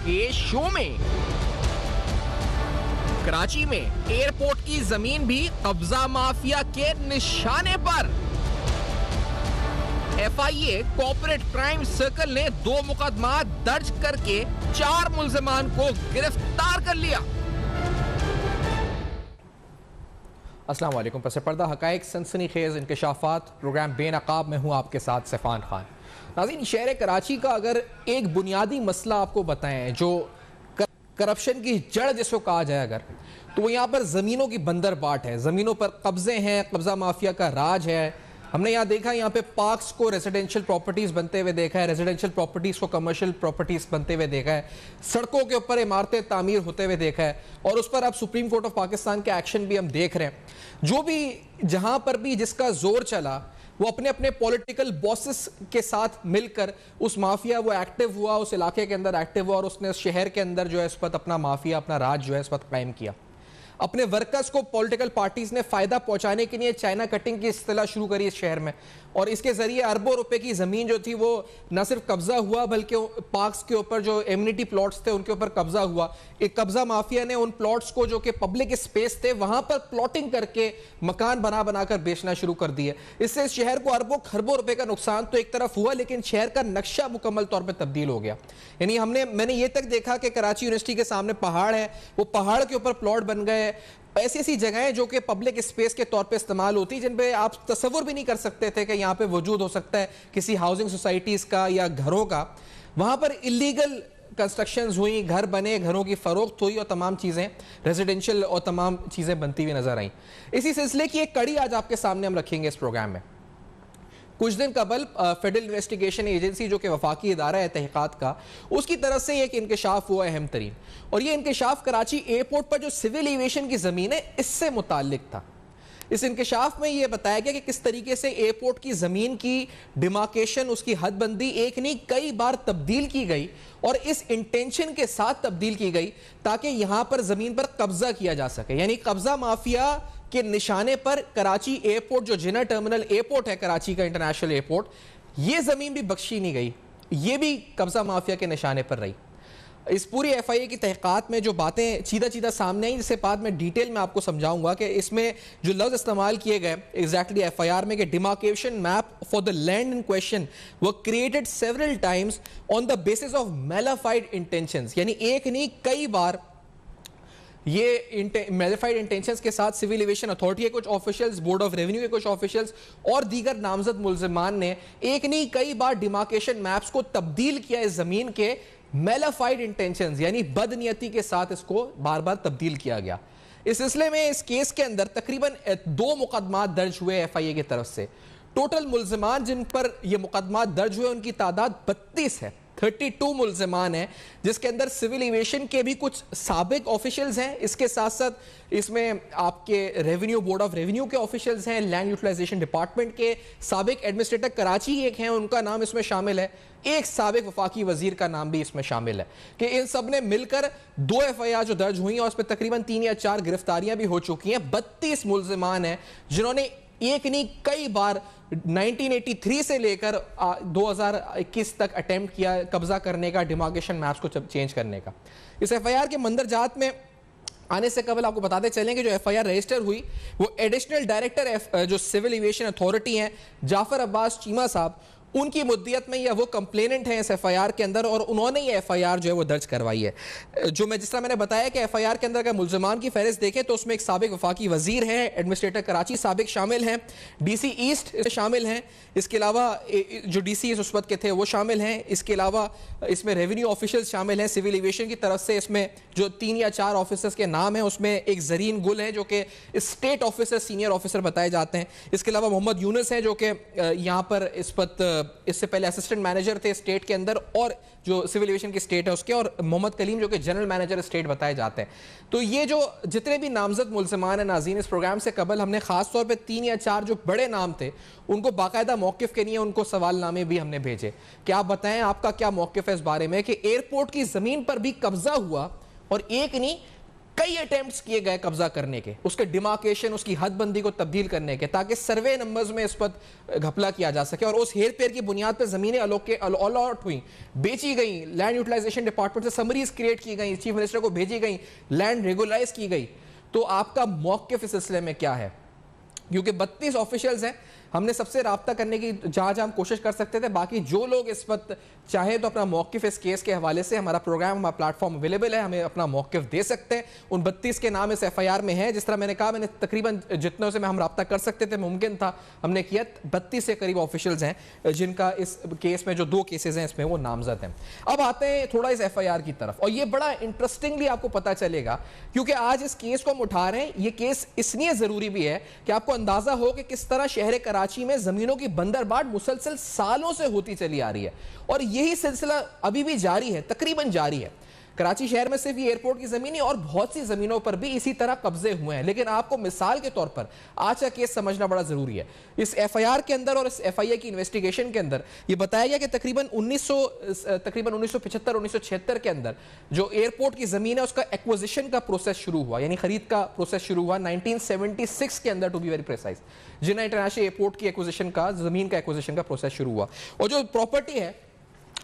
کے شو میں۔ کراچی میں ایئرپورٹ کی زمین بھی قبضہ مافیا کے نشانے پر۔ F I A corporate crime circle نے 2 مقدمات درج کر کے 4 ملزمان کو گرفتار کر لیا۔ السلام علیکم، پس پردہ حقائق سنسنی خیز انکشافات، پروگرام بے نقاب میں ہوں آپ کے ساتھ سیفان خان۔ ناظرین، شہر کراچی کا اگر ایک بنیادی مسئلہ آپ کو بتائیں جو کرپشن کی جڑ جس کو کہا جائے اگر، تو وہ یہاں پر زمینوں کی بندر باٹ ہے، زمینوں پر قبضے ہیں، قبضہ مافیا کا راج ہے۔ ہم نے یہاں دیکھا، یہاں پہ پارکس کو ریزیڈینشل پراپرٹیز بنتے ہوئے دیکھا ہے، ریزیڈینشل پراپرٹیز کو کمرشل پراپرٹیز بنتے ہوئے دیکھا ہے، سڑکوں کے اوپر عمارتیں تعمیر ہوتے ہوئے دیکھا ہے، اور اس پر اب سپریم کورٹ آف پاکستان کے ایکشن بھی ہم دیکھ رہے ہیں۔ جو بھی جہاں پر بھی جس کا زور چلا، وہ اپنے اپنے پولیٹیکل باسز کے ساتھ مل کر اس مافیا وہ ایکٹیو ہوا، اس علاقے کے اندر ایکٹیو ہوا، اور اس نے اس شہر کے اندر جو ہے اس وقت اپنا مافیا، اپنا راج جو ہے اس وقت قائم کیا۔ اپنے ورکرز کو پولیٹیکل پارٹیز نے فائدہ پہنچانے کے لیے چائنا کٹنگ کی اصطلاح شروع کری اس شہر میں، اور اس کے ذریعے اربوں روپے کی زمین جو تھی وہ نہ صرف قبضہ ہوا بلکہ پارکس کے اوپر جو ایمنیٹی پلاٹس تھے ان کے اوپر قبضہ ہوا۔ ایک قبضہ مافیا نے ان پلاٹس کو جو کہ پبلک اسپیس تھے وہاں پر پلاٹنگ کر کے مکان بنا کر بیچنا شروع کر دیے۔ اس سے اس شہر کو اربوں خربوں روپے کا نقصان تو ایک طرف ہوا، لیکن شہر کا نقشہ مکمل طور پہ تبدیل ہو گیا۔ یعنی میں نے یہ تک دیکھا کہ کراچی یونیورسٹی کے سامنے پہاڑ ہے، وہ پہاڑ کے اوپر پلاٹ بن گئے، ایسی جگہیں جو کہ پبلک اسپیس کے طور پہ استعمال ہوتی، جن پہ آپ تصور بھی نہیں کر سکتے تھے کہ یہاں پہ وجود ہو سکتا ہے کسی ہاؤسنگ سوسائٹیز کا یا گھروں کا۔ وہاں پر اللیگل کنسٹرکشنز ہوئی، گھر بنے، گھروں کی فروخت ہوئی، اور تمام چیزیں ریزیڈینشل اور تمام چیزیں بنتی ہوئی نظر آئیں۔ اسی سلسلے کی ایک کڑی آج آپ کے سامنے ہم رکھیں گے اس پروگرام میں۔ کچھ دن قبل فیڈرل انویسٹیگیشن ایجنسی جو کہ وفاقی ادارہ ہے تحقیقات کا، اس کی طرف سے ایک انکشاف ہوا اہم ترین، اور یہ انکشاف کراچی ایئرپورٹ پر جو سول ایویشن کی زمین ہے اس سے متعلق تھا۔ اس انکشاف میں یہ بتایا گیا کہ کس طریقے سے ایئرپورٹ کی زمین کی ڈیمارکیشن، اس کی حد بندی ایک نہیں کئی بار تبدیل کی گئی، اور اس انٹینشن کے ساتھ تبدیل کی گئی تاکہ یہاں پر زمین پر قبضہ کیا جا سکے۔ یعنی قبضہ مافیا کے نشانے پر کراچی ایئرپورٹ جو جنر ٹرمینل ایئرپورٹ ہے کراچی کا انٹرنیشنل ایئرپورٹ، یہ زمین بھی بخشی نہیں گئی، یہ بھی قبضہ مافیا کے نشانے پر رہی۔ اس پوری ایف آئی اے کی تحقیقات میں جو باتیں چیدہ سامنے آئیں، جسے بعد میں ڈیٹیل میں آپ کو سمجھاؤں گا کہ اس میں جو لفظ استعمال کیے گئے ایگزیکٹلی ایف آئی آر میں کہ demarcation map for the land in question were created several times on the basis of malified intentions، یعنی ایک نہیں کئی بار یہ میلیفائڈ انٹینشنز کے ساتھ سول ایویشن اتھارٹی کے کچھ آفیشلز، بورڈ آف ریونیو کے کچھ آفیشلز اور دیگر نامزد ملزمان نے ایک نہیں کئی بار ڈیمارکیشن میپس کو تبدیل کیا اس زمین کے میلیفائڈ انٹینشنز، یعنی بدنیتی کے ساتھ اس کو بار بار تبدیل کیا گیا۔ اس سلسلے میں اس کیس کے اندر تقریباً 2 مقدمات درج ہوئے ایف آئی اے کی طرف سے۔ ٹوٹل ملزمان جن پر یہ مقدمات درج ہوئے ان کی تعداد 32 ہے، 32 ملزمان ہیں، جس کے اندر سول ایویشن کے بھی کچھ سابق آفیشلز ہیں، اس کے ساتھ ساتھ اس میں آپ کے ریونیو بورڈ آف ریونیو کے آفیشلز ہیں، لینڈ یوٹیلائزیشن ڈپارٹمنٹ کے سابق ایڈمنسٹریٹر کراچی ایک ہیں، ان کا نام اس میں شامل ہے، ایک سابق وفاقی وزیر کا نام بھی اس میں شامل ہے، کہ ان سب نے مل کر 2 ایف آئی آر جو درج ہوئی ہیں اور اس پہ تقریباً 3 یا 4 گرفتاریاں بھی ہو چکی ہیں۔ 32 ملزمان ہیں جنہوں نے ایک نہیں کئی بار 1983 سے لے کر 2021 تک اٹیمپٹ کیا قبضہ کرنے کا، ڈیمارکیشن میپس کو چینج کرنے کا۔ اس ایف آئی آر کے مندرجات میں آنے سے قبل آپ کو بتاتے چلیں کہ جو ایف آئی آر رجسٹر ہوئی وہ ایڈیشنل ڈائریکٹر جو سول ایویشن اتھارٹی ہیں جعفر عباس چیمہ صاحب، ان کی مدیت میں یا وہ کمپلیننٹ ہیں اس ایف آئی آر کے اندر، اور انہوں نے یہ ایف آئی آر جو ہے وہ درج کروائی ہے۔ جو جس طرح میں نے بتایا کہ ایف آئی آر کے اندر اگر ملزمان کی فہرست دیکھیں تو اس میں ایک سابق وفاقی وزیر ہیں، ایڈمنسٹریٹر کراچی سابق شامل ہیں، ڈی سی ایسٹ شامل ہیں، اس کے علاوہ جو ڈی سی اس وقت کے تھے وہ شامل ہیں، اس کے علاوہ اس میں ریونیو آفیشلز شامل ہیں سول ایویشن کی طرف سے۔ اس میں جو 3 یا 4 آفیسرز کے نام ہیں اس میں ایک زرین گل ہے جو کہ اسٹیٹ آفیسر، سینئر آفیسر بتائے جاتے ہیں، اس کے علاوہ محمد یونس ہیں جو کہ یہاں پر اس وقت اس سے پہلے اسسٹنٹ مینیجر تھے اسٹیٹ کے اندر، اور جو سول ایویشن کی اسٹیٹ ہے اس کے، اور محمد کلیم جو کہ جنرل مینیجر اسٹیٹ بتائے جاتے ہیں۔ تو یہ جو جتنے بھی نامزد ملزمان ہیں ناظرین، اس پروگرام سے قبل ہم نے خاص طور پہ 3 یا 4 جو بڑے نام تھے ان کو باقاعدہ موقف کے لیے ان کو سوال نامے بھی ہم نے بھیجے کہ آپ بتائیں آپ کا کیا موقف ہے اس بارے میں کہ ایئرپورٹ کی زمین پر بھی قبضہ ہوا، اور ایک نہیں کئی اٹیمپٹس کیے گئے قبضہ کرنے کے, اس کے ڈیمارکیشن, اس کی حد بندی کو تبدیل کرنے کے, تاکہ سروے نمبرز میں اس پر گھپلا کیا جا سکے, اور اس ہیر پھیر کی بنیاد پہ زمینیں الاٹ ہوئیں, بیچی گئیں, لینڈ یوٹیلائزیشن ڈپارٹمنٹ سے سمریز کریٹ کی گئیں, چیف منسٹر کو بھیجی گئیں, لینڈ ریگولائز کی گئی. تو آپ کا موقف اس سلسلے میں کیا ہے؟ کیونکہ 32 آفیشلز ہیں, ہم نے سب سے رابطہ کرنے کی جہاں ہم کوشش کر سکتے تھے, باقی جو لوگ اس وقت چاہے تو اپنا موقف اس کیس کے حوالے سے, ہمارا پروگرام, ہمارا پلیٹ فارم اویلیبل ہے, ہمیں اپنا موقف دے سکتے ہیں. ان 32 کے نام اس ایف آئی آر میں ہیں. جس طرح میں نے کہا, میں نے تقریباً جتنوں سے ہم رابطہ کر سکتے تھے ممکن تھا ہم نے کیا. 32 سے قریب آفیشلز ہیں جن کا اس کیس میں, جو 2 کیسز ہیں اس میں, وہ نامزد ہیں. اب آتے ہیں تھوڑا اس ایف آئی آر کی طرف, اور یہ بڑا انٹرسٹنگلی آپ کو پتہ چلے گا, کیونکہ آج اس کیس کو ہم اٹھا رہے ہیں. یہ کیس اس لیے ضروری بھی ہے کہ آپ کو اندازہ ہو کہ کس طرح شہر کراچی میں زمینوں کی بندرباٹ مسلسل سالوں سے ہوتی چلی آ رہی ہے, اور یہی سلسلہ ابھی بھی جاری ہے, تقریباً جاری ہے. کراچی شہر میں صرف یہ ایئرپورٹ کی زمینیں اور بہت سی زمینوں پر بھی اسی طرح قبضے ہوئے ہیں. لیکن آپ کو مثال کے طور پر آج کا کیس سمجھنا بڑا ضروری ہے. اس ایف آئی آر کے اندر اور اس ایف آئی اے کی انویسٹیگیشن کے اندر یہ بتایا گیا کہ تقریباً 1975-1976 کے اندر جو ایئرپورٹ کی زمین ہے اس کا ایکوزیشن کا پروسیس شروع ہوا, یعنی خرید کا پروسیس شروع ہوا 1976 کے اندر, ٹو بی ویری پریسائز. جنہ انٹرنیشنل ایئرپورٹ کی ایکوزیشن کا, زمین کا ایکوزیشن کا پروسیس شروع ہوا, اور جو پراپرٹی ہے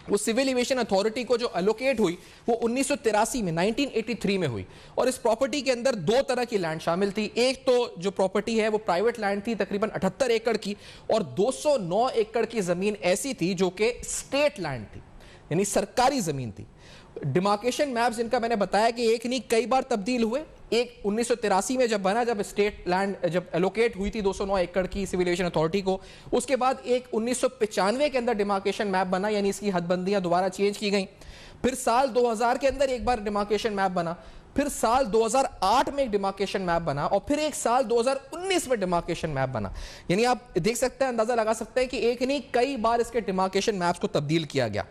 وہ سول ایویشن اتھارٹی کو جو الوکیٹ ہوئی وہ 1983 میں 1983 میں ہوئی. اور اس پراپرٹی کے اندر 2 طرح کی لینڈ شامل تھی. ایک تو جو پراپرٹی ہے وہ پرائیویٹ لینڈ تھی تقریباً 78 ایکڑ کی, اور 209 ایکڑ کی زمین ایسی تھی جو کہ اسٹیٹ لینڈ تھی, یعنی سرکاری زمین تھی. ڈیمارکیشن میپس جن کا میں نے بتایا کہ ایک نہیں کئی بار تبدیل ہوئے. ایک 1983 میں جب بنا, جب اسٹیٹ لینڈ جب الوکیٹ ہوئی تھی 209 ایکڑ کی سول ایویشن اتھارٹی کو, اس کے بعد ایک 1995 کے اندر ڈیمارکیشن میپ بنا, یعنی اس کی حد بندیاں دوبارہ چینج کی گئیں. پھر سال 2000 کے اندر ایک بار ڈیمارکیشن میپ بنا, پھر سال 2008 میں ایک ڈیمارکیشن میپ بنا, اور پھر ایک سال 2019 میں ڈیمارکیشن میپ بنا. یعنی آپ دیکھ سکتے ہیں, اندازہ لگا سکتے ہیں کہ ایک نہیں کئی بار اس کے ڈیمارکیشن میپس کو تبدیل کیا گیا,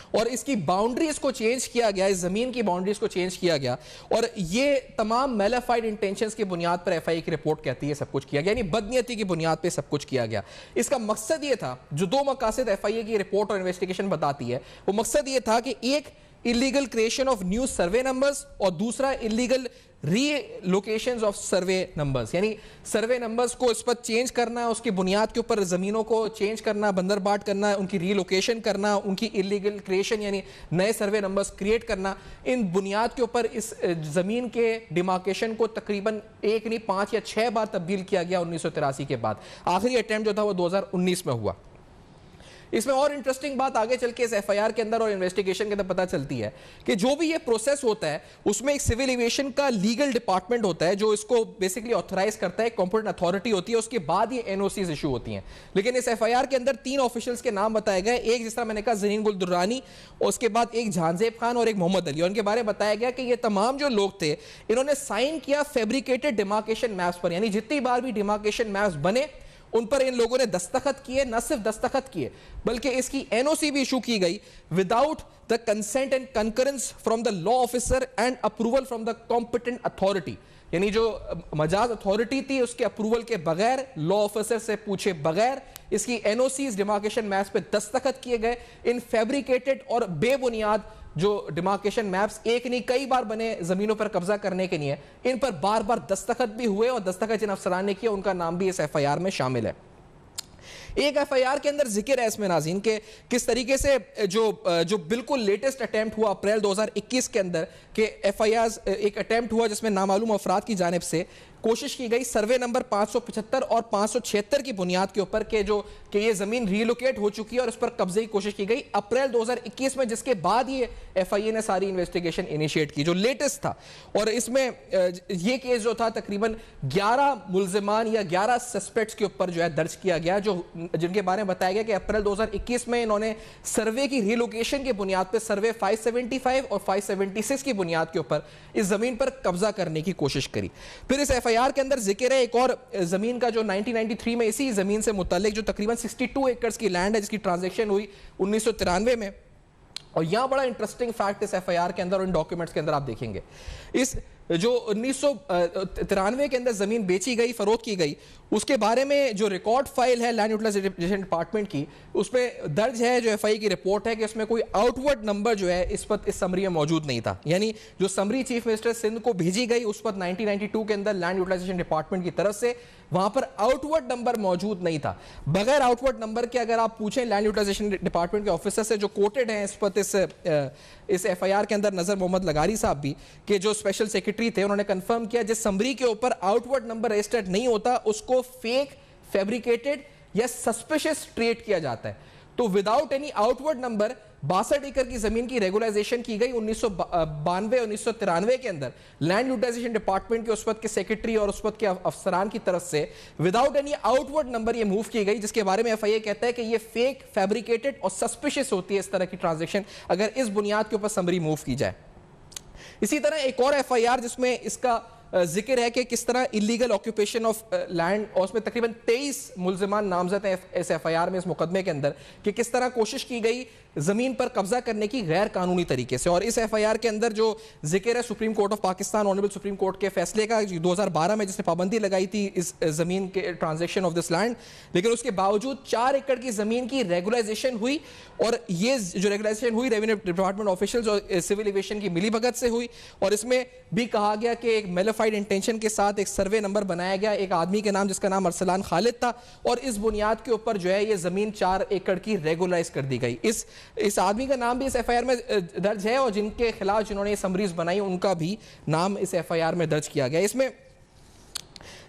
اور اس کی باؤنڈریز کو چینج کیا گیا, اس زمین کی باؤنڈریز کو چینج کیا گیا. اور یہ تمام میلیفائڈ انٹینشنز کی بنیاد پر ایف آئی اے کی رپورٹ کہتی ہے سب کچھ کیا گیا, یعنی بدنیتی کی بنیاد پہ سب کچھ کیا گیا. اس کا مقصد یہ تھا, جو 2 مقاصد ایف آئی اے کی رپورٹ اور انویسٹیگیشن بتاتی ہے, وہ مقصد یہ تھا کہ ایک illegal creation of new survey numbers, اور دوسرا illegal ری-لوکیشنز آف سروے نمبرز, یعنی سروے نمبرز کو اس پر چینج کرنا, اس کی بنیاد کے اوپر زمینوں کو چینج کرنا, بندر باٹ کرنا, ان کی ری لوکیشن کرنا, ان کی اللیگل کریشن یعنی نئے سروے نمبرز کریٹ کرنا. ان بنیاد کے اوپر اس زمین کے ڈیمارکیشن کو تقریباً 1 نہیں 5 یا 6 بار تبدیل کیا گیا 1983 کے بعد. آخری اٹیمپٹ جو تھا وہ 2019 میں ہوا. اس میں اور انٹرسٹنگ بات آگے چل کے اس ایف آئی آر کے اندر اور انویسٹیگیشن کے اندر پتہ چلتی ہے کہ جو بھی یہ پروسیس ہوتا ہے اس میں ایک سول ایویشن کا لیگل ڈپارٹمنٹ ہوتا ہے جو اس کو بیسکلی آتھرائز کرتا ہے, کمپیٹنٹ اتھارٹی ہوتی ہے, اس کے بعد یہ این او سیز ایشو ہوتی ہیں. لیکن اس ایف آئی آر کے اندر 3 آفیشلز کے نام بتائے گئے, ایک جس طرح میں نے کہا زرین گل درانی, اور اس کے بعد ایک جہانزیب خان اور ایک محمد علی, اور ان کے بارے میں بتایا گیا کہ یہ تمام جو لوگ تھے انہوں نے سائن کیا فیبریکیٹڈ ڈیمارکیشن میپس پر, یعنی جتنی بار بھی ڈیمارکیشن میپس بنے ان پر ان لوگوں نے دستخط کیے, نہ صرف دستخط کیے بلکہ اس کی این او سی بھی ایشو کی گئی without the consent and concurrence from the law officer and approval from the competent authority, یعنی جو مجاز اتھارٹی تھی اس کے اپروول کے بغیر, لا آفیسر سے پوچھے بغیر اس کی این او سیز ڈیمارکیشن میپس پہ دستخط کیے گئے. ان فیبریکیٹڈ اور بے بنیاد جو ڈیمارکیشن میپس ایک نہیں کئی بار بنے زمینوں پر قبضہ کرنے کے لیے, ان پر بار بار دستخط بھی ہوئے, اور دستخط جن افسران نے کیا ان کا نام بھی اس ایف آئی آر میں شامل ہے. ایک ایف آئی آر کے اندر ذکر ہے اس میں ناظرین کہ کس طریقے سے جو بالکل لیٹسٹ اٹیمپٹ ہوا اپریل 2021 کے اندر کہ ایف آئی آر ایک اٹیمپٹ ہوا جس میں نامعلوم افراد کی جانب سے کوشش کی گئی سروے نمبر 575 اور 576 کی بنیاد کے اوپر کہ یہ زمین ریلوکیٹ ہو چکی ہے اور اس پر قبضے کی کوشش کی گئی اپریل 2021 میں, جس کے بعد یہ ایف آئی اے نے ساری انویسٹیگیشن انیشیٹ کی جو لیٹسٹ تھا. اور اس میں یہ کیس جو تھا تقریباً 11 ملزمان یا 11 سسپیکٹس کے اوپر جو ہے درج کیا گیا, جن کے بارے میں بتایا گیا کہ اپریل 2021 میں انہوں نے سروے کی ریلوکیشن کی بنیاد پہ سروے 575 اور 576 کی بنیاد کے اوپر اس زمین پر قبضہ کرنے کی کوشش کری. پھر اس ایف آئی آر کے اندر ذکر ہے ایک اور زمین کا جو 1993 میں اسی زمین سے متعلق جو تقریباً 62 ایکڑز کی لینڈ ہے جس کی ٹرانزیکشن ہوئی 1993 میں. اور یہاں بڑا انٹرسٹنگ فیکٹ اس ایف آئی آر کے اندر اور ان ڈاکیومنٹس کے اندر آپ دیکھیں گے, اس جو 1993 کے اندر زمین بیچی گئی، فروخت کی گئی، اس کے بارے میں جو ریکارڈ فائل ہے لینڈ یوٹیلائزیشن ڈپارٹمنٹ کی، اس پہ درج ہے، جو ایف آئی کی رپورٹ ہے کہ اس میں کوئی آؤٹ ورڈ نمبر جو ہے اس وقت اس سمری میں موجود نہیں تھا. یعنی جو سمری چیف منسٹر سندھ کو بھیجی گئی اس وقت 1992 کے اندر لینڈ یوٹیلائزیشن ڈپارٹمنٹ کی طرف سے، وہاں پر آؤٹ ورڈ نمبر موجود نہیں تھا. بغیر آؤٹ ورڈ نمبر کے اگر آپ پوچھیں لینڈ یوٹیلائزیشن ڈپارٹمنٹ کے آفیسر سے جو کوٹڈ ہیں اس وقت اس ایف آئی آر کے اندر، نظر محمد لغاری صاحب بھی، کہ جو اسپیشل سیکرٹری تھے، انہوں نے کنفرم کیا جس سمری کے اوپر آؤٹ ورڈ نمبر رجسٹرڈ نہیں ہوتا اس کو فیک، فیبریکیٹڈ یا سسپیشس ٹریٹ کیا جاتا ہے. تو without any out word number 62 ایکڑ کی زمین کی ریگولائزیشن کی گئی 1992-1993 کے اندر لینڈ یوٹیلائزیشن ڈپارٹمنٹ کے اس وقت کے سیکرٹری اور اس وقت کے افسران کی طرف سے without any out word number یہ موو کی گئی، جس کے بارے میں ایف آئی اے کہتا ہے کہ یہ فیک، فیبریکیٹڈ اور سسپیشس ہوتی ہے اس طرح کی ٹرانزیکشن اگر اس بنیاد کے اوپر سمری موو کی جائے. اسی طرح ایک اور ایف آئی آر جس میں اس کا ذکر ہے کہ کس طرح انلیگل آکوپیشن آف لینڈ، اور اس میں تقریباً 23 ملزمان نامزد ہیں اس ایف آئی آر میں، اس مقدمے کے اندر، کہ کس طرح کوشش کی گئی زمین پر قبضہ کرنے کی غیر قانونی طریقے سے. اور اس ایف آئی آر کے اندر جو ذکر ہے supreme court of Pakistan, honourable supreme court کے فیصلے کا 2012 میں، جس نے پابندی لگائی تھی اس زمین کے ٹرانزیکشن آف دس لینڈ، لیکن اس کے باوجود 4 ایکڑ کی زمین کی ریگولائزیشن ہوئی، اور یہ جو ریگولائزیشن ہوئی ریونیو ڈپارٹمنٹ آفیشلز اور سول ایویشن کی ملی بھگت سے ہوئی. اور اس میں بھی کہا گیا کہ ایک میلیفائڈ انٹینشن کے ساتھ ایک سروے نمبر بنایا گیا ایک آدمی کے نام جس کا نام ارسلان خالد تھا، اور اس بنیاد کے اوپر جو ہے یہ زمین 4 ایکڑ کی ریگولائز کر دی گئی. اس آدمی کا نام بھی اس ایف آئی آر میں درج ہے، اور جن کے خلاف جنہوں نے یہ سمریز بنائی ان کا بھی نام اس ایف آئی آر میں درج کیا گیا. اس میں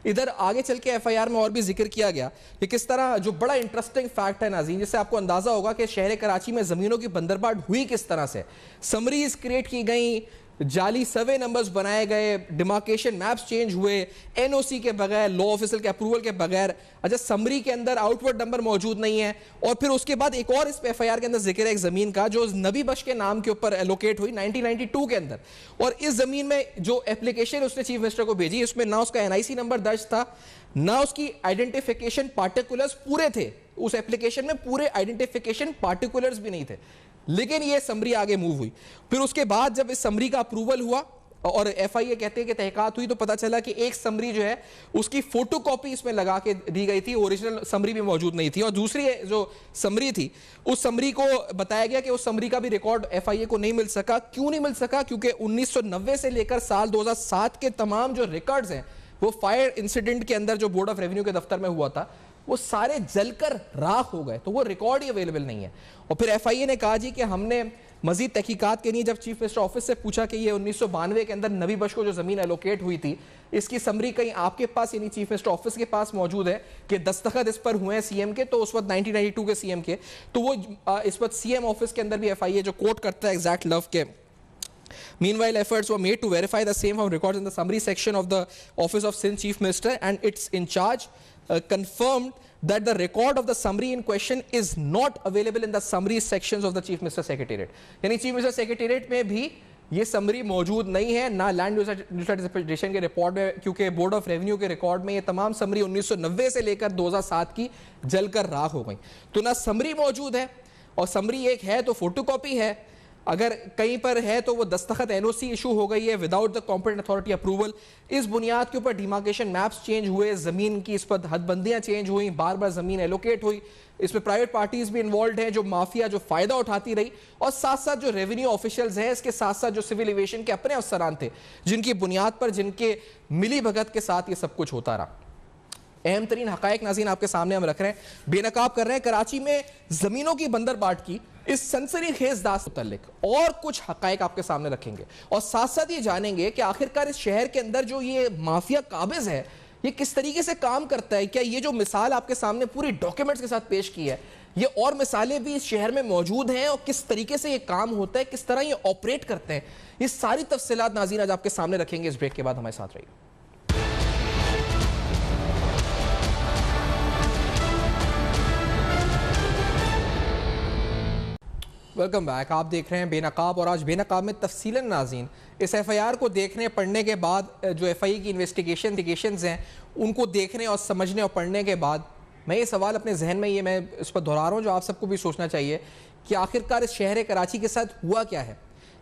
ادھر آگے چل کے ایف آئی آر میں اور بھی ذکر کیا گیا کہ کس طرح، جو بڑا انٹرسٹنگ فیکٹ ہے ناظرین، جس سے آپ کو اندازہ ہوگا کہ شہر کراچی میں زمینوں کی بندرباٹ ہوئی کس طرح سے. سمریز کریٹ کی گئیں، جعلی سروے نمبرز بنائے گئے، ڈیمارکیشن میپس چینج ہوئے این او سی کے بغیر، لا آفیسر کے اپروول کے بغیر. اچھا، سمری کے اندر آؤٹ ورڈ نمبر موجود نہیں ہے. اور پھر اس کے بعد ایک اور اس ایف آئی آر کے اندر ذکر ہے ایک زمین کا جو نبی بخش کے نام کے اوپر ایلوکیٹ ہوئی 1992 کے اندر. اور اس زمین میں جو اپلیکیشن اس نے چیف منسٹر کو بھیجی، اس میں نہ اس کا این آئی سی نمبر درج تھا، نہ اس کی آئیڈینٹیفیکیشن پارٹیکولرز پورے تھے. اس اپلیکیشن میں پورے آئیڈینٹیفیکیشن پارٹیکولرز بھی نہیں تھے، لیکن یہ سمری آگے موو ہوئی. پھر اس کے بعد جب اس سمری کا اپروول ہوا اور ایف آئی اے کہتے ہیں کہ تحقیقات ہوئی، تو پتہ چلا کہ ایک سمری جو ہے اس کی فوٹو کاپی اس میں لگا کے دی گئی تھی، اوریجنل سمری بھی موجود نہیں تھی. اور دوسری جو سمری تھی، اس سمری کو بتایا گیا کہ اس سمری کا بھی ریکارڈ ایف آئی اے کو نہیں مل سکا. کیوں نہیں مل سکا؟ کیونکہ 1990 سے لے کر سال 2007 کے تمام جو ریکارڈز ہیں وہ فائر انسیڈنٹ کے اندر جو بورڈ آف ریونیو کے دفتر میں ہوا تھا وہ سارے جل کر راکھ ہو گئے، تو وہ ریکارڈ ہی اویلیبل نہیں ہے. اور پھر ایف آئی اے نے کہا جی کہ ہم نے مزید تحقیقات کے لیے جب چیف منسٹر آفس سے پوچھا کہ یہ 1992 کے اندر نبی بخش کو جو زمین ایلوکیٹ ہوئی تھی، اس کی سمری کہیں آپ کے پاس یعنی چیف منسٹر آفس کے پاس موجود ہے کہ دستخط اس پر ہوئے ہیں سی ایم کے، تو اس وقت 1992 کے سی ایم کے، تو وہ اس وقت سی ایم آفس کے اندر بھی ایف آئی اے جو کوٹ کرتا ہے ایگزیکٹ لو کے Meanwhile, efforts were made to verify the same from records in the summary section of the Office of Sindh Chief Minister, and its in charge confirmed that the record of the summary in question is not available in the summary sections of the Chief Minister Secretariat. یعنی Chief Minister Secretariat میں بھی یہ summary موجود نہیں ہے، نہ land utilization کے report میں، کیونکہ بورڈ آف ریونیو کے ریکارڈ میں یہ تمام سمری 1990 سے لے کر 2007 کی جل کر راکھ ہو گئی. تو نہ سمری موجود ہے، اور سمری ایک ہے تو فوٹو کاپی ہے، اگر کہیں پر ہے تو وہ دستخط این او سی ایشو ہو گئی ہے without the competent authority approval. اس بنیاد کے اوپر ڈیمارکیشن میپس چینج ہوئے، زمین کی اس پر حد بندیاں چینج ہوئیں، بار بار زمین ایلوکیٹ ہوئی. اس میں پرائیویٹ پارٹیز بھی انوالوڈ ہیں جو مافیا جو فائدہ اٹھاتی رہی، اور ساتھ ساتھ جو ریونیو آفیشلز ہیں، اس کے ساتھ ساتھ جو سول ایویشن کے اپنے افسران تھے جن کی بنیاد پر، جن کے ملی بھگت کے ساتھ یہ سب کچھ ہوتا رہا. اہم ترین حقائق ناظرین آپ کے سامنے ہم رکھ رہے ہیں، بے نقاب کر رہے ہیں کراچی میں زمینوں کی بندرباٹ کی اس سنسنی خیز داستان سے متعلق اور کچھ حقائق آپ کے سامنے رکھیں گے، اور ساتھ ساتھ یہ جانیں گے کہ آخرکار اس شہر کے اندر جو یہ مافیا قابض ہے یہ کس طریقے سے کام کرتا ہے. کیا یہ جو مثال آپ کے سامنے پوری ڈاکیومنٹس کے ساتھ پیش کی ہے، یہ اور مثالیں بھی اس شہر میں موجود ہیں، اور کس طریقے سے یہ کام ہوتا ہے، کس طرح یہ آپریٹ کرتے ہیں، یہ ساری تفصیلات ناظرین آج آپ کے سامنے رکھیں گے. اس بریک کے بعد ہمارے ساتھ رہیے. Welcome back. آپ دیکھ رہے ہیں بے نقاب، اور آج بے نقاب میں تفصیلاً ناظرین اس ایف آئی آر کو دیکھنے پڑھنے کے بعد، جو ایف آئی کی انویسٹیگیشنز ہیں ان کو دیکھنے اور سمجھنے اور پڑھنے کے بعد، میں یہ سوال اپنے ذہن میں یہ میں اس پر دہرا رہا ہوں جو آپ سب کو بھی سوچنا چاہیے کہ آخرکار اس شہر کراچی کے ساتھ ہوا کیا ہے،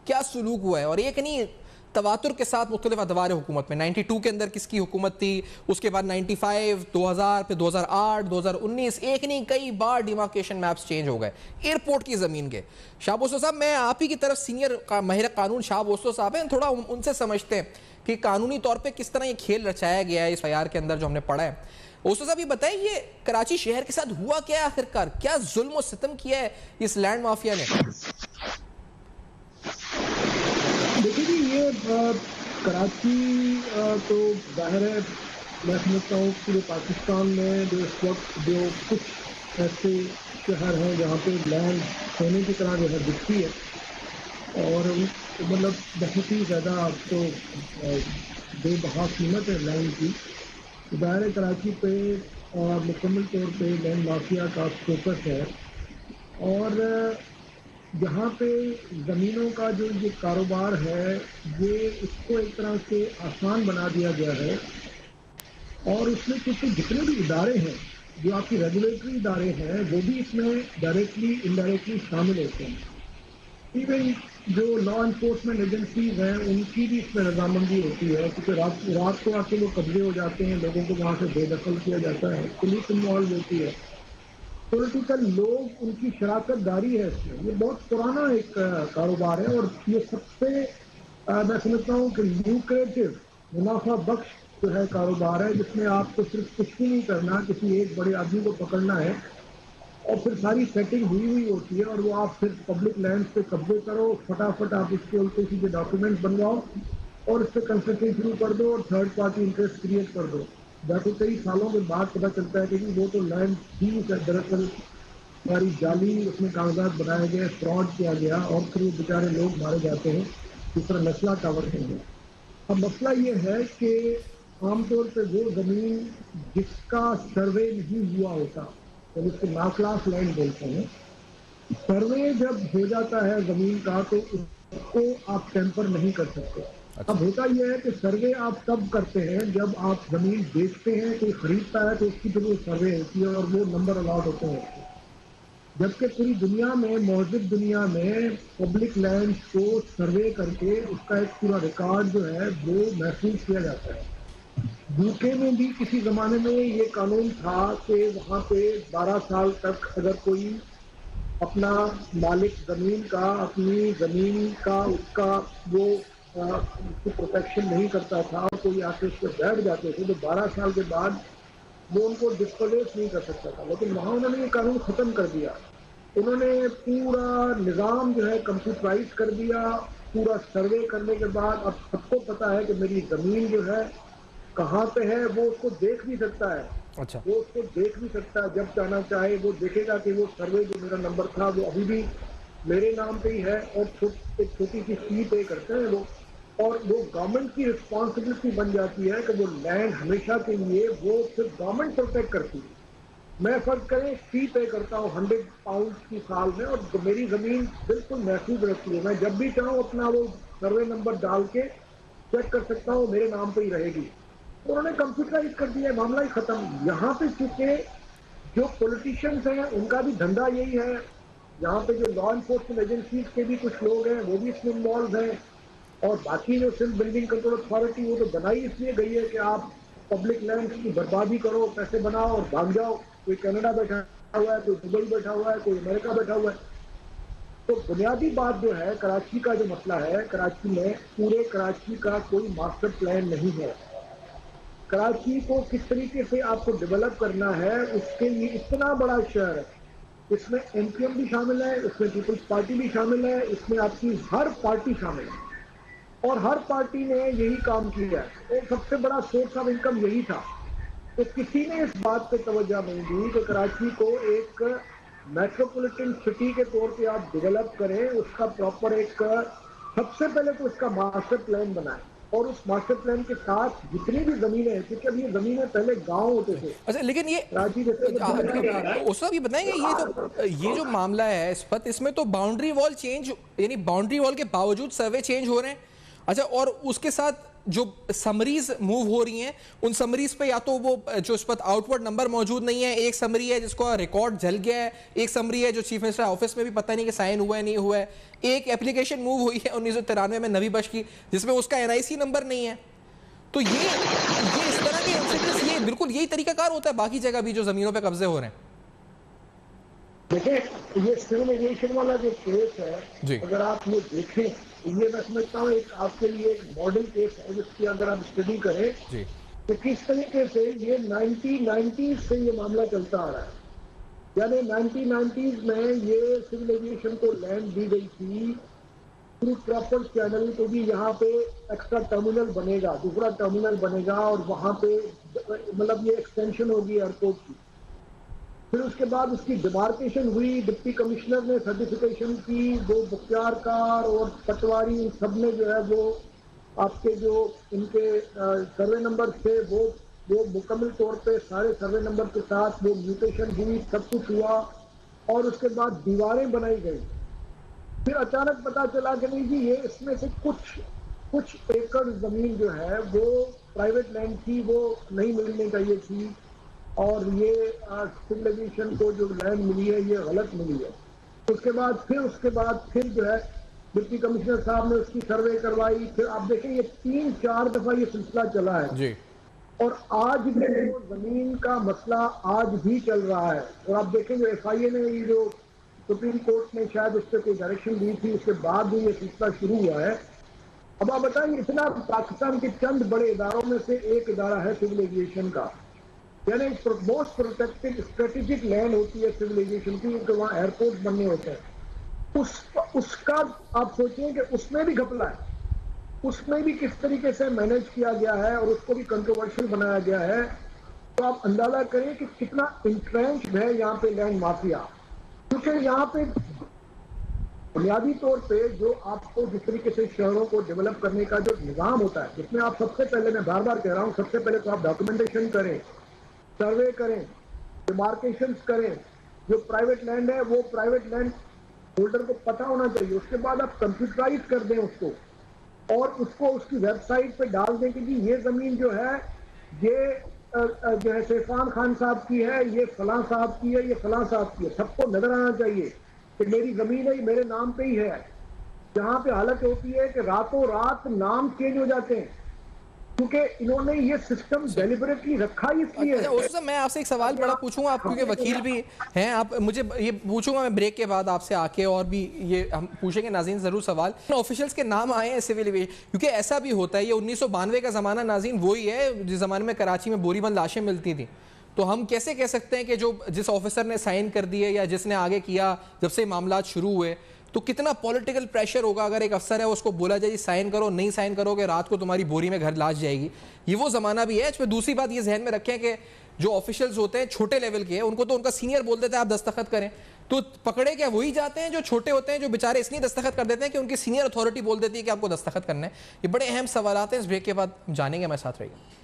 کیا سلوک ہوا ہے. اور ایک نہیں تواتر کے ساتھ مختلف ادوار حکومت میں 92 کے اندر کس کی حکومت تھی, اس کے بعد 95, 2000, پھر 2008, 2019, ایک نہیں کئی بار ڈیمارکیشن میپس چینج ہو گئے ایئرپورٹ کی زمین کے. شاہ بوسو صاحب, میں آپ ہی کی طرف سینئر ماہر قانون شاہ بوسو صاحب ہیں, تھوڑا ان سے سمجھتے ہیں کہ قانونی طور پہ کس طرح یہ کھیل رچایا گیا ہے اس FIR کے اندر جو ہم نے پڑھا ہے. بوسو صاحب یہ بتائیں, یہ کراچی شہر کے ساتھ ہوا کیا آخرکار, کیا ظلم و ستم کیا ہے اس لینڈ مافیا نے؟ دیکھیے جی, یہ کراچی تو ظاہر ہے میں سمجھتا ہوں پورے پاکستان میں جو اس وقت جو کچھ ایسے شہر ہیں جہاں پہ لینڈ سونے کی طرح جو ہے دکھتی ہے اور مطلب بہت ہی زیادہ اب تو بے بہا قیمت ہے لینڈ کی. ظاہر ہے کراچی پہ مکمل طور پہ لینڈ مافیا کا فوکس ہے اور جہاں پہ زمینوں کا جو یہ کاروبار ہے یہ اس کو ایک طرح سے آسان بنا دیا گیا ہے اور اس میں کچھ جتنے بھی ادارے ہیں جو آپ کی ریگولیٹری ادارے ہیں وہ بھی اس میں ڈائریکٹلی انڈائریکٹلی شامل ہوتے ہیں. ایون جو لا انفورسمنٹ ایجنسیز ہیں ان کی بھی اس میں رضامندی ہوتی ہے کیونکہ رات کو آ کے وہ قبضے ہو جاتے ہیں, لوگوں کو وہاں سے بے دخل کیا جاتا ہے, پولیس انوالو ہوتی ہے, پولیٹیکل لوگ ان کی شراکت داری ہے اس میں. یہ بہت پرانا ایک کاروبار ہے اور یہ سب سے میں سمجھتا ہوں کہ لیوکریٹو منافع بخش جو ہے کاروبار ہے جس میں آپ کو صرف کچھ بھی نہیں کرنا, کسی ایک بڑے آدمی کو پکڑنا ہے اور پھر ساری سیٹنگ ہوئی ہوتی ہے اور وہ آپ پھر پبلک لینڈ پہ قبضے کرو, فٹافٹ آپ اس کے الٹے سیدھے ڈاکیومنٹ بنواؤ اور اس پہ کنسٹرکشن شروع کر دو اور تھرڈ پارٹی انٹرسٹ کریٹ کر دو. جیسے کئی سالوں کے بعد پتہ چلتا ہے کہ وہ تو لینڈ تھی دراصل ہماری جعلی اس میں کاغذات بنائے گئے, فراڈ کیا گیا اور پھر وہ بیچارے لوگ مارے جاتے ہیں جس طرح مسئلہ ٹاور کے ہیں. اب مسئلہ یہ ہے کہ عام طور پہ وہ زمین جس کا سروے نہیں ہوا ہوتا جب اس کو ناکلاس لینڈ بولتے ہیں, سروے جب ہو جاتا ہے زمین کا تو اس کو آپ ٹیمپر نہیں کر سکتے. اب ہوتا یہ ہے کہ سروے آپ تب کرتے ہیں جب آپ زمین بیچتے ہیں, کوئی خریدتا ہے تو اس کی پھر وہ سروے ہوتی ہے اور وہ نمبر الاٹ ہوتے ہیں. جبکہ پوری دنیا میں مہذب دنیا میں پبلک لینڈ کو سروے کر کے اس کا ایک پورا ریکارڈ جو ہے وہ محفوظ کیا جاتا ہے. UK میں بھی کسی زمانے میں یہ قانون تھا کہ وہاں پہ 12 سال تک اگر کوئی اپنا مالک زمین کا اپنی زمین کا اس کا وہ پروٹیکشن نہیں کرتا تھا اور کوئی آ کے اس پہ بیٹھ جاتے تھے تو 12 سال کے بعد وہ ان کو ڈسپوزیس نہیں کر سکتا تھا. لیکن وہاں انہوں نے یہ قانون ختم کر دیا. انہوں نے پورا نظام جو ہے کمپیوٹرائز کر دیا. پورا سروے کرنے کے بعد اب سب کو پتا ہے کہ میری زمین جو ہے کہاں پہ ہے, وہ اس کو دیکھ بھی سکتا ہے. اچھا, وہ اس کو دیکھ بھی سکتا ہے, جب چاہنا چاہے وہ دیکھے گا کہ وہ سروے جو میرا نمبر تھا وہ ابھی بھی میرے نام پہ ہی ہے اور ایک چھوٹی سی فی پے کرتے ہیں وہ, اور وہ گورنمنٹ کی رسپانسبلٹی بن جاتی ہے کہ وہ لینڈ ہمیشہ کے لیے وہ صرف گورنمنٹ پروٹیکٹ کرتی ہے. میں فرض کریں فی پے کرتا ہوں 100 پاؤنڈ کی سال میں اور میری زمین بالکل محفوظ رہتی ہے. میں جب بھی چاہوں اپنا وہ سروے نمبر ڈال کے چیک کر سکتا ہوں, میرے نام پہ ہی رہے گی. انہوں نے کمپیوٹرائز کر دیا, معاملہ ہی ختم. یہاں پہ چونکہ جو پولیٹیشینز ہیں ان کا بھی دھندا یہی ہے, یہاں پہ جو لا انفورسمنٹ ایجنسیز کے بھی کچھ لوگ ہیں وہ بھی اس میں انوالو ہیں, اور باقی جو سندھ بلڈنگ کنٹرول اتھارٹی وہ تو بنائی اس لیے گئی ہے کہ آپ پبلک لینڈ کی بربادی کرو, پیسے بناؤ اور بھاگ جاؤ. کوئی کینیڈا بیٹھا ہوا ہے, کوئی دبئی بیٹھا ہوا ہے, کوئی امریکہ بیٹھا ہوا ہے. تو بنیادی بات جو ہے کراچی کا جو مسئلہ ہے, کراچی میں پورے کراچی کا کوئی ماسٹر پلان نہیں ہے. کراچی کو کس طریقے سے آپ کو ڈیولپ کرنا ہے اس کے لیے اتنا بڑا شہر ہے, اس میں MPM بھی شامل ہے, اس میں پیپلز پارٹی بھی شامل ہے, اس میں آپ کی ہر پارٹی شامل ہے اور ہر پارٹی نے یہی کام کیا ہے اور سب سے بڑا سورس آف انکم یہی تھا. تو کسی نے اس بات پہ توجہ نہیں دی کہ کراچی کو ایک میٹروپولیٹن سٹی کے طور پہ آپ ڈیولپ کریں, اس کا پراپر ایک سب سے پہلے تو اس کا ماسٹر پلان بنائیں اور اس ماسٹر پلان کے ساتھ جتنی بھی زمینیں ہیں, کیونکہ اب یہ زمینیں پہلے گاؤں ہوتے تھے. اچھا لیکن یہ کراچی جیسے اس وقت یہ بتائیں گے یہ جو معاملہ ہے اس وقت, اس میں تو باؤنڈری وال چینج, یعنی باؤنڈری وال کے باوجود سروے چینج ہو رہے ہیں. اچھا, اور اس کے ساتھ جو سمریز موو ہو رہی ہیں ان سمریز پہ یا تو وہ جو اس پر آؤٹ ورڈ نمبر موجود نہیں ہے, ایک سمری ہے جس کو ریکارڈ جل گیا ہے, ایک سمری ہے جو چیف منسٹر آفس میں بھی پتہ نہیں کہ سائن ہوا ہے نہیں ہوا ہے, ایک اپلیکیشن موو ہوئی ہے 1993 میں نوی بش کی جس میں اس کا NIC نمبر نہیں ہے. تو یہ اس طرح کے یہ بالکل یہی طریقہ کار ہوتا ہے باقی جگہ بھی جو زمینوں پہ قبضے ہو رہے ہیں. دیکھیں یہ سول ایویشن والا جو کیس ہے جی اگر آپ یہ دیکھیں یہ میں سمجھتا ہوں ایک آپ کے لیے ایک ماڈل کیس ہے جس کی اگر آپ اسٹڈی کریں جی کہ کس طریقے سے یہ 1990s سے یہ معاملہ چلتا آ رہا ہے. یعنی 1990s میں یہ سول ایویشن کو لینڈ دی گئی تھی تھرو کرافٹ چینل تو بھی یہاں پہ ایکسٹرا ٹرمینل بنے گا, دوسرا ٹرمینل بنے گا اور وہاں پہ مطلب یہ ایکسٹینشن ہوگی ایئرپورٹ کی. پھر اس کے بعد اس کی ڈیمارکیشن ہوئی, ڈپٹی کمشنر نے سرٹیفکیشن کی, وہ بختیار کار اور پٹواری ان سب نے جو ہے وہ آپ کے جو ان کے سروے نمبر تھے وہ مکمل طور پہ سارے سروے نمبر کے ساتھ وہ میوٹیشن ہوئی, سب کچھ ہوا اور اس کے بعد دیواریں بنائی گئی. پھر اچانک پتا چلا کہ نہیں جی یہ اس میں سے کچھ ایکڑ زمین جو ہے وہ پرائیویٹ لینڈ تھی, وہ نہیں ملنے چاہیے تھی اور یہ سول ایویشن کو جو لینڈ ملی ہے یہ غلط ملی ہے. اس کے بعد پھر جو ہے ڈپٹی کمشنر صاحب نے اس کی سروے کروائی. پھر آپ دیکھیں یہ 3-4 دفعہ یہ سلسلہ چلا ہے جی اور آج بھی وہ زمین کا مسئلہ آج بھی چل رہا ہے. اور آپ دیکھیں جو FIA نے یہ جو سپریم کورٹ نے شاید اس پہ کوئی ڈائریکشن دی تھی اس کے بعد بھی یہ سلسلہ شروع ہوا ہے. اب آپ بتائیں اتنا پاکستان کے چند بڑے اداروں میں سے ایک ادارہ ہے سول ایویشن کا, یعنی موسٹ پروٹیکٹڈ اسٹریٹجک لینڈ ہوتی ہے سول ایویشن کی کیونکہ وہاں ایئرپورٹ بننے ہوتے ہیں. اس کا آپ سوچیں کہ اس میں بھی گھپلا ہے, اس میں بھی کس طریقے سے مینیج کیا گیا ہے اور اس کو بھی کنٹروورشل بنایا گیا ہے. تو آپ اندازہ کریں کہ کتنا انٹرینچڈ ہے یہاں پہ لینڈ مافیا, کیونکہ یہاں پہ بنیادی طور پہ جو آپ کو جس طریقے سے شہروں کو ڈیولپ کرنے کا جو نظام ہوتا ہے جس میں آپ سب سے پہلے, میں بار بار کہہ رہا ہوں, سب سے پہلے تو آپ ڈاکومنٹیشن کریں, سروے کریں, ڈیمارکیشنز کریں. جو پرائیویٹ لینڈ ہے وہ پرائیویٹ لینڈ ہولڈر کو پتہ ہونا چاہیے. اس کے بعد آپ کمپیوٹرائز کر دیں اس کو اور اس کو اس کی ویب سائٹ پہ ڈال دیں کہ جی یہ زمین جو ہے یہ جو ہے سیفان خان صاحب کی ہے, یہ فلاں صاحب کی ہے, یہ فلاں صاحب کی ہے. سب کو نظر آنا چاہیے کہ میری زمین ہے یہ میرے نام پہ ہی ہے. جہاں پہ حالت ہوتی ہے کہ راتوں رات نام چینج ہو جاتے ہیں کیونکہ انہوں نے یہ سسٹم ڈیلیبریٹلی رکھا ہی اس لیے. میں آپ سے ایک سوال بڑا پوچھوں گا, آپ کیونکہ وکیل بھی ہیں, آپ مجھے یہ پوچھوں گا میں بریک کے بعد آپ سے آ کے, اور بھی یہ ہم پوچھیں گے ناظرین ضرور سوال. آفیشلز کے نام آئے ہیں سول ایویشن, کیونکہ ایسا بھی ہوتا ہے یہ 1992 کا زمانہ ناظرین وہی ہے جس زمانے میں کراچی میں بوری بند لاشیں ملتی تھیں. تو ہم کیسے کہہ سکتے ہیں کہ جس آفیسر نے سائن کر دیے یا جس نے آگے کیا جب سے معاملات شروع ہوئے تو کتنا پولیٹیکل پریشر ہوگا اگر ایک افسر ہے اس کو بولا جائے سائن کرو, نہیں سائن کرو گے رات کو تمہاری بوری میں گھر لاش جائے گی. یہ وہ زمانہ بھی ہے. اس میں دوسری بات یہ ذہن میں رکھیں کہ جو آفیشلز ہوتے ہیں چھوٹے لیول کے ہیں ان کو تو ان کا سینئر بول دیتا ہے آپ دستخط کریں, تو پکڑے کیا وہی جاتے ہیں جو چھوٹے ہوتے ہیں جو بیچارے اس لیے دستخط کر دیتے ہیں کہ ان کی سینئر اتھارٹی بول دیتی ہے کہ آپ کو دستخط کرنا ہے. یہ بڑے اہم سوالات ہیں, اس بریک کے بعد جانیں گے, میں ساتھ رہیے گا.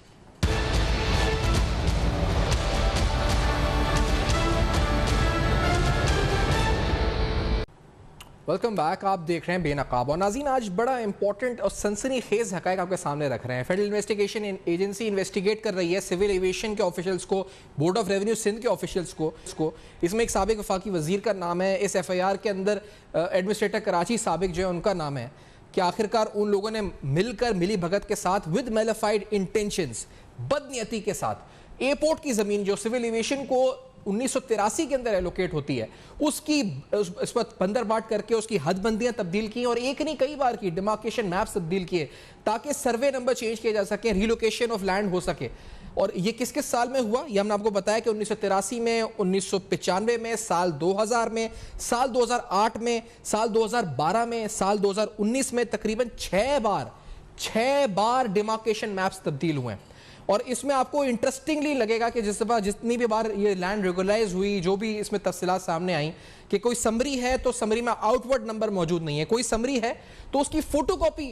ویلکم بیک, آپ دیکھ رہے ہیں بے نقاب. اور ناظرین آج بڑا امپورٹنٹ اور سنسنی خیز حقائق آپ کے سامنے رکھ رہے ہیں. فیڈرل انویسٹیگیشن ایجنسی انویسٹیگیٹ کر رہی ہے سول ایویشن کے آفیشلز کو, بورڈ آف ریونیو سندھ کے آفیشلز کو. اس میں ایک سابق وفاقی وزیر کا نام ہے, اس FIR کے اندر ایڈمنسٹریٹر کراچی سابق جو ہے ان کا نام ہے. کہ آخرکار ان لوگوں نے ملی بھگت کے ساتھ ود میلیفائڈ انٹینشنز, بدنیتی کے ساتھ ایئرپورٹ کی زمین جو سول ایویشن کو 1983 کے اندر ایلوکیٹ ہوتی ہے اس کی اس پر بندر باٹ کر کے اس کی حد بندیاں تبدیل کی, اور ایک نہیں کئی بار کی ڈیمارکیشن میپس تبدیل کیے تاکہ سروے نمبر چینج کیے جا سکیں, ریلوکیشن آف لینڈ ہو سکے. اور یہ کس سال میں ہوا یہ ہم نے آپ کو بتایا کہ 1983 میں, 1995 میں, سال 2000 میں, سال 2008 میں, سال 2012 میں, سال 2019 میں تقریباً 6 بار ڈیمارکیشن میپس تبدیل ہوئے ہیں. اور اس میں آپ کو انٹرسٹنگلی لگے گا کہ جتنی بھی بار یہ لینڈ ریگولائز ہوئی, جو بھی اس میں تفصیلات سامنے آئیں کہ کوئی سمری ہے تو سمری میں آؤٹ ورڈ نمبر موجود نہیں ہے, کوئی سمری ہے تو اس کی فوٹو کاپی